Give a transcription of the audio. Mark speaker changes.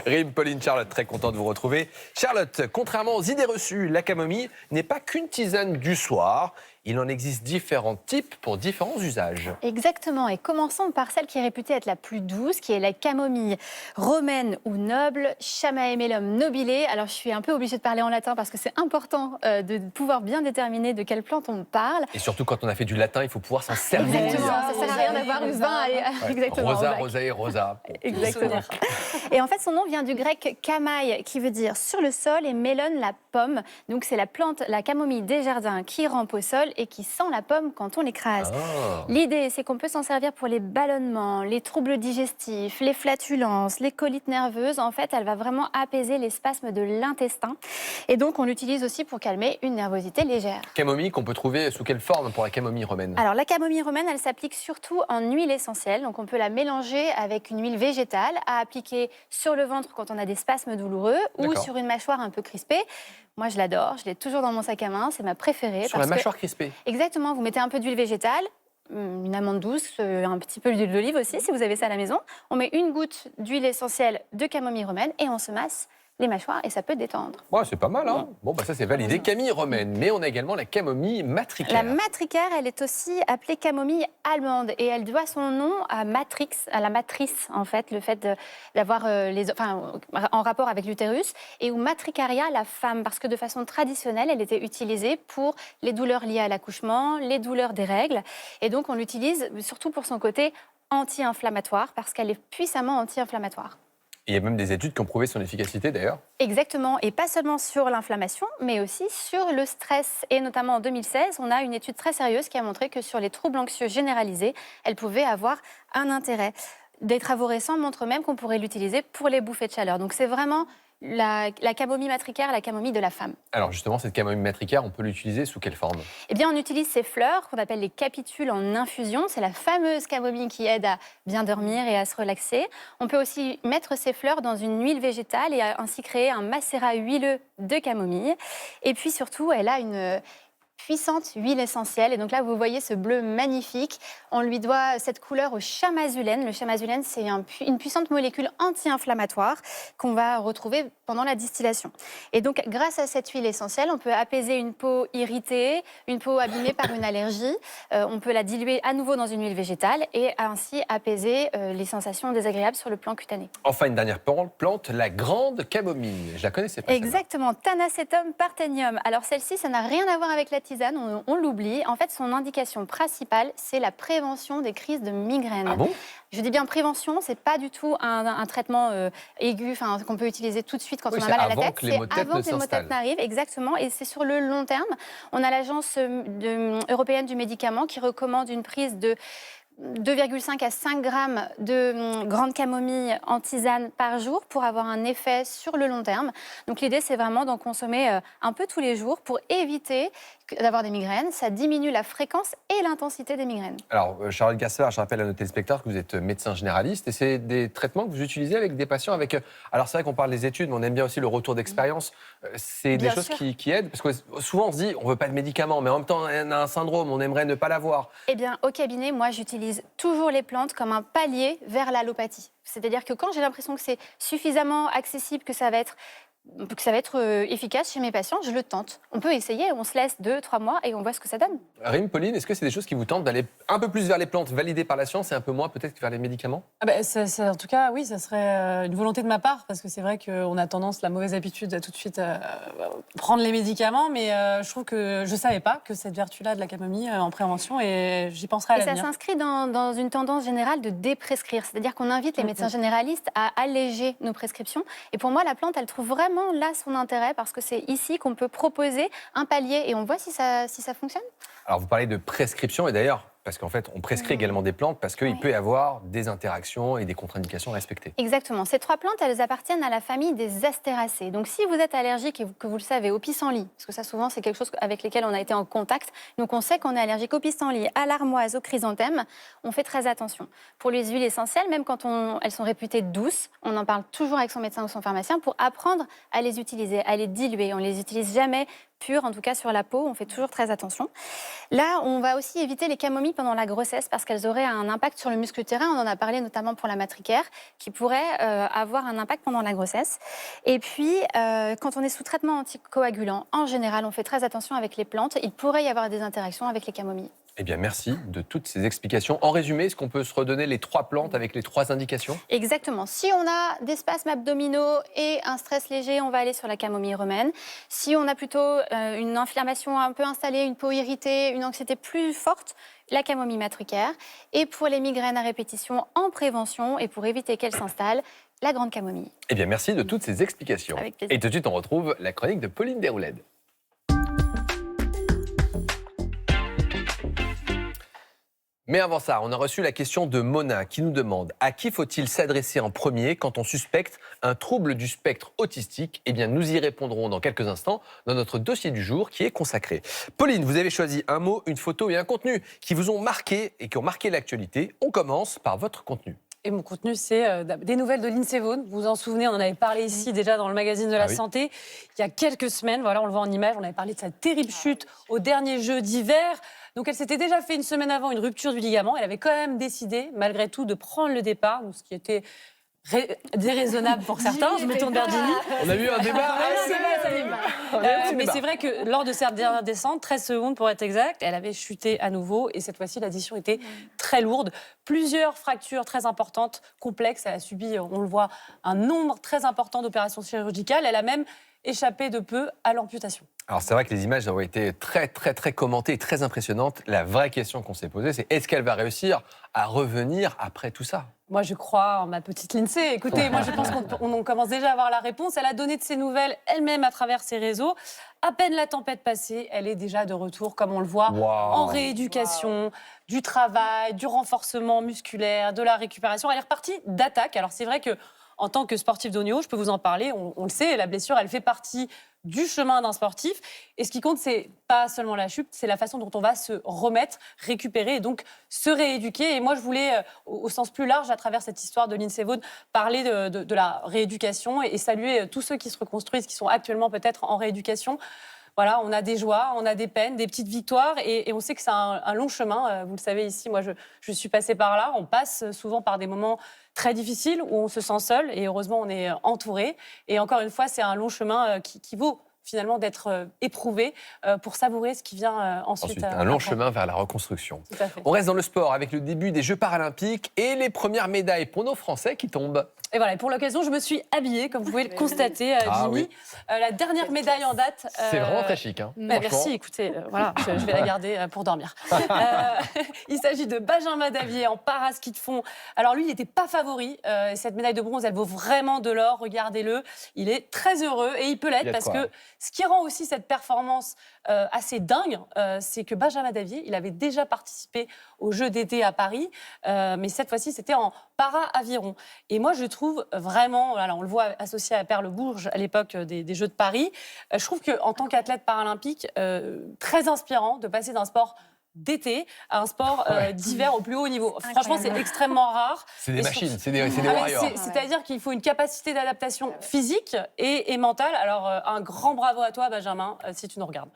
Speaker 1: Rim, Pauline, Charlotte, très content de vous retrouver. Charlotte, contrairement aux idées reçues, la camomille n'est pas qu'une tisane du soir. Il en existe différents types pour différents usages.
Speaker 2: Exactement, et commençons par celle qui est réputée être la plus douce, qui est la camomille romaine ou noble, Chamaemelum nobile. Alors je suis un peu obligée de parler en latin parce que c'est important de pouvoir bien déterminer de quelle plante on parle.
Speaker 1: Et surtout quand on a fait du latin, il faut pouvoir s'en servir.
Speaker 2: Exactement, ça sert à rien d'avoir eu 20. Exactement.
Speaker 1: Rosa, rosae, rosa.
Speaker 2: Exactement. Et en fait, son nom vient du grec kamai, qui veut dire sur le sol, et melon, la pomme. Donc c'est la plante, la camomille des jardins qui rampe au sol et qui sent la pomme quand on l'écrase.
Speaker 1: Ah.
Speaker 2: L'idée, c'est qu'on peut s'en servir pour les ballonnements, les troubles digestifs, les flatulences, les colites nerveuses. En fait, elle va vraiment apaiser les spasmes de l'intestin. Et donc, on l'utilise aussi pour calmer une nervosité légère.
Speaker 1: Camomille qu'on peut trouver sous quelle forme pour la camomille romaine?
Speaker 2: Alors, la camomille romaine, elle s'applique surtout en huile essentielle. Donc, on peut la mélanger avec une huile végétale à appliquer sur le ventre quand on a des spasmes douloureux ou sur une mâchoire un peu crispée. Moi, je l'adore. Je l'ai toujours dans mon sac à main. C'est ma préférée.
Speaker 1: Sur la mâchoire crispée?
Speaker 2: Exactement. Vous mettez un peu d'huile végétale, une amande douce, un petit peu d'huile d'olive aussi, si vous avez ça à la maison. On met une goutte d'huile essentielle de camomille romaine et on se masse les mâchoires et ça peut détendre.
Speaker 1: Ouais, c'est pas mal, hein. Bon, bah ça c'est validé. Camomille romaine, mais on a également la camomille matricaire.
Speaker 2: La matricaire, elle est aussi appelée camomille allemande et elle doit son nom à Matrix, à la matrice en fait, le fait d'avoir en rapport avec l'utérus, et ou matricaria, la femme, parce que de façon traditionnelle, elle était utilisée pour les douleurs liées à l'accouchement, les douleurs des règles, et donc on l'utilise surtout pour son côté anti-inflammatoire, parce qu'elle est puissamment anti-inflammatoire.
Speaker 1: Il y a même des études qui ont prouvé son efficacité d'ailleurs.
Speaker 2: Exactement, et pas seulement sur l'inflammation, mais aussi sur le stress. Et notamment en 2016, on a une étude très sérieuse qui a montré que sur les troubles anxieux généralisés, elle pouvait avoir un intérêt. Des travaux récents montrent même qu'on pourrait l'utiliser pour les bouffées de chaleur. Donc c'est vraiment la camomille matricaire, la camomille de la femme.
Speaker 1: Alors justement, cette camomille matricaire, on peut l'utiliser sous quelle forme?
Speaker 2: Eh bien, on utilise ces fleurs qu'on appelle les capitules en infusion. C'est la fameuse camomille qui aide à bien dormir et à se relaxer. On peut aussi mettre ces fleurs dans une huile végétale et ainsi créer un macérat huileux de camomille. Et puis surtout, elle a une puissante huile essentielle. Et donc là, vous voyez ce bleu magnifique. On lui doit cette couleur au chamazulène. Le chamazulène, c'est une puissante molécule anti-inflammatoire qu'on va retrouver pendant la distillation. Et donc, grâce à cette huile essentielle, on peut apaiser une peau irritée, une peau abîmée par une allergie. On peut la diluer à nouveau dans une huile végétale et ainsi apaiser les sensations désagréables sur le plan cutané.
Speaker 1: Enfin, une dernière plante, la grande camomille. Je la connaissais pas.
Speaker 2: Exactement, Tanacetum parthenium. Alors celle-ci, ça n'a rien à voir avec la tisane, on l'oublie. En fait, son indication principale, c'est la prévention des crises de migraine.
Speaker 1: Ah bon?
Speaker 2: Je dis bien prévention, c'est pas du tout un traitement aigu, qu'on peut utiliser tout de suite quand on a mal à la tête. C'est avant que les maux de tête n'arrivent, exactement, et c'est sur le long terme. On a l'Agence européenne du médicament qui recommande une prise de 2,5 à 5 grammes de grande camomille en tisane par jour pour avoir un effet sur le long terme. Donc l'idée, c'est vraiment d'en consommer un peu tous les jours pour éviter d'avoir des migraines. Ça diminue la fréquence et l'intensité des migraines.
Speaker 1: Alors, Charlotte Gaspard, je rappelle à nos téléspectateurs que vous êtes médecin généraliste et c'est des traitements que vous utilisez avec des patients avec... Alors, c'est vrai qu'on parle des études, mais on aime bien aussi le retour d'expérience. C'est des choses qui aident, parce que souvent, on se dit, on ne veut pas de médicaments, mais en même temps, on a un syndrome, on aimerait ne pas l'avoir.
Speaker 2: Eh bien, au cabinet, moi, j'utilise toujours les plantes comme un palier vers l'allopathie. C'est-à-dire que quand j'ai l'impression que c'est suffisamment accessible, que ça va être efficace chez mes patients, je le tente. On peut essayer, on se laisse 2-3 mois et on voit ce que ça donne.
Speaker 1: Rim, Pauline, est-ce que c'est des choses qui vous tentent d'aller un peu plus vers les plantes validées par la science et un peu moins peut-être que vers les médicaments?
Speaker 3: En tout cas, oui, ça serait une volonté de ma part, parce que c'est vrai qu'on a tendance, la mauvaise habitude, à tout de suite prendre les médicaments, mais je trouve que je ne savais pas que cette vertu-là de la camomille en prévention, et j'y penserai à l'avenir.
Speaker 2: Et ça s'inscrit dans une tendance générale de déprescrire, c'est-à-dire qu'on invite les médecins généralistes à alléger nos prescriptions. Et pour moi, la plante, elle trouve vraiment là son intérêt, parce que c'est ici qu'on peut proposer un palier et on voit si ça fonctionne.
Speaker 1: Alors, vous parlez de prescription, et d'ailleurs, parce qu'en fait, on prescrit également des plantes parce qu'il peut y avoir des interactions et des contre-indications respectées.
Speaker 2: Exactement. Ces 3 plantes, elles appartiennent à la famille des astéracées. Donc, si vous êtes allergique et que vous le savez au pissenlit, parce que ça, souvent, c'est quelque chose avec lesquels on a été en contact, donc on sait qu'on est allergique au pissenlit, à l'armoise, au chrysanthème, on fait très attention. Pour les huiles essentielles, même quand elles sont réputées douces, on en parle toujours avec son médecin ou son pharmacien pour apprendre à les utiliser, à les diluer. On ne les utilise jamais pur, en tout cas sur la peau. On fait toujours très attention. Là, on va aussi éviter les camomilles pendant la grossesse parce qu'elles auraient un impact sur le muscle utérin. On en a parlé notamment pour la matricaire, qui pourrait avoir un impact pendant la grossesse. Et puis, quand on est sous traitement anticoagulant, en général, on fait très attention avec les plantes. Il pourrait y avoir des interactions avec les camomilles.
Speaker 1: Eh bien, merci de toutes ces explications. En résumé, est-ce qu'on peut se redonner les 3 plantes avec les 3 indications?
Speaker 2: Exactement. Si on a des spasmes abdominaux et un stress léger, on va aller sur la camomille romaine. Si on a plutôt une inflammation un peu installée, une peau irritée, une anxiété plus forte, la camomille matricaire. Et pour les migraines à répétition en prévention et pour éviter qu'elles s'installent, la grande camomille.
Speaker 1: Eh bien, merci de toutes ces explications.
Speaker 2: Avec plaisir.
Speaker 1: Et tout de suite, on retrouve la chronique de Pauline Déroulède. Mais avant ça, on a reçu la question de Mona qui nous demande « À qui faut-il s'adresser en premier quand on suspecte un trouble du spectre autistique ?» Eh bien, nous y répondrons dans quelques instants dans notre dossier du jour qui est consacré. Pauline, vous avez choisi un mot, une photo et un contenu qui vous ont marqué et qui ont marqué l'actualité. On commence par votre contenu.
Speaker 3: Et mon contenu, c'est des nouvelles de Lindsey Vonn. Vous vous en souvenez, on en avait parlé ici déjà dans le magazine de la santé. Il y a quelques semaines, voilà, on le voit en image, on avait parlé de sa terrible chute au dernier jeu d'hiver. Donc elle s'était déjà fait une semaine avant une rupture du ligament. Elle avait quand même décidé, malgré tout, de prendre le départ, ce qui était déraisonnable pour certains. Je me tourne vers Jimmy.
Speaker 1: On a eu un débat
Speaker 3: mais c'est vrai que lors de cette dernière descente, 13 secondes pour être exact, elle avait chuté à nouveau et cette fois-ci, l'addition était très lourde. Plusieurs fractures très importantes, complexes. Elle a subi, on le voit, un nombre très important d'opérations chirurgicales. Elle a même échappé de peu à l'amputation.
Speaker 1: Alors c'est vrai que les images ont été très commentées et très impressionnantes. La vraie question qu'on s'est posée, c'est est-ce qu'elle va réussir à revenir après tout ça?
Speaker 3: Moi, je crois en ma petite Lindsey. Écoutez, moi, je pense qu'on commence déjà à avoir la réponse. Elle a donné de ses nouvelles elle-même à travers ses réseaux. À peine la tempête passée, elle est déjà de retour, comme on le voit, en rééducation, du travail, du renforcement musculaire, de la récupération. Elle est repartie d'attaque. Alors, c'est vrai que en tant que sportif de haut niveau, je peux vous en parler, on le sait, la blessure, elle fait partie du chemin d'un sportif. Et ce qui compte, c'est pas seulement la chute, c'est la façon dont on va se remettre, récupérer et donc se rééduquer. Et moi, je voulais, au sens plus large, à travers cette histoire de Lindsey Vonn, parler de la rééducation et saluer tous ceux qui se reconstruisent, qui sont actuellement peut-être en rééducation. Voilà, on a des joies, on a des peines, des petites victoires et on sait que c'est un long chemin. Vous le savez ici, moi je suis passée par là. On passe souvent par des moments très difficiles où on se sent seul et heureusement on est entouré. Et encore une fois, c'est un long chemin qui vaut finalement d'être éprouvé pour savourer ce qui vient ensuite.
Speaker 1: Un long chemin vers la reconstruction.
Speaker 3: Tout à fait.
Speaker 1: On reste dans le sport avec le début des Jeux paralympiques et les premières médailles pour nos Français qui tombent.
Speaker 3: Et voilà, et pour l'occasion, je me suis habillée, comme vous pouvez le constater, Jimmy.
Speaker 1: Oui.
Speaker 3: La dernière médaille en date.
Speaker 1: C'est vraiment très chic. Hein,
Speaker 3: merci, écoutez, voilà, je vais la garder pour dormir. Il s'agit de Benjamin Davier en para-ski de fond. Alors lui, il n'était pas favori. Cette médaille de bronze, elle vaut vraiment de l'or. Regardez-le. Il est très heureux et il peut l'être parce que ce qui rend aussi cette performance assez dingue, c'est que Benjamin Davier, il avait déjà participé aux Jeux d'été à Paris, mais cette fois-ci, c'était en para-aviron. Et moi, je trouve vraiment, alors on le voit associé à Perle Bourges à l'époque des Jeux de Paris, je trouve qu'en tant qu'athlète paralympique, très inspirant de passer d'un sport d'été à un sport d'hiver au plus haut niveau. Franchement, c'est extrêmement rare.
Speaker 1: C'est des machines, c'est des warriors.
Speaker 3: C'est-à-dire qu'il faut une capacité d'adaptation physique et mentale. Alors, un grand bravo à toi, Benjamin, si tu nous regardes.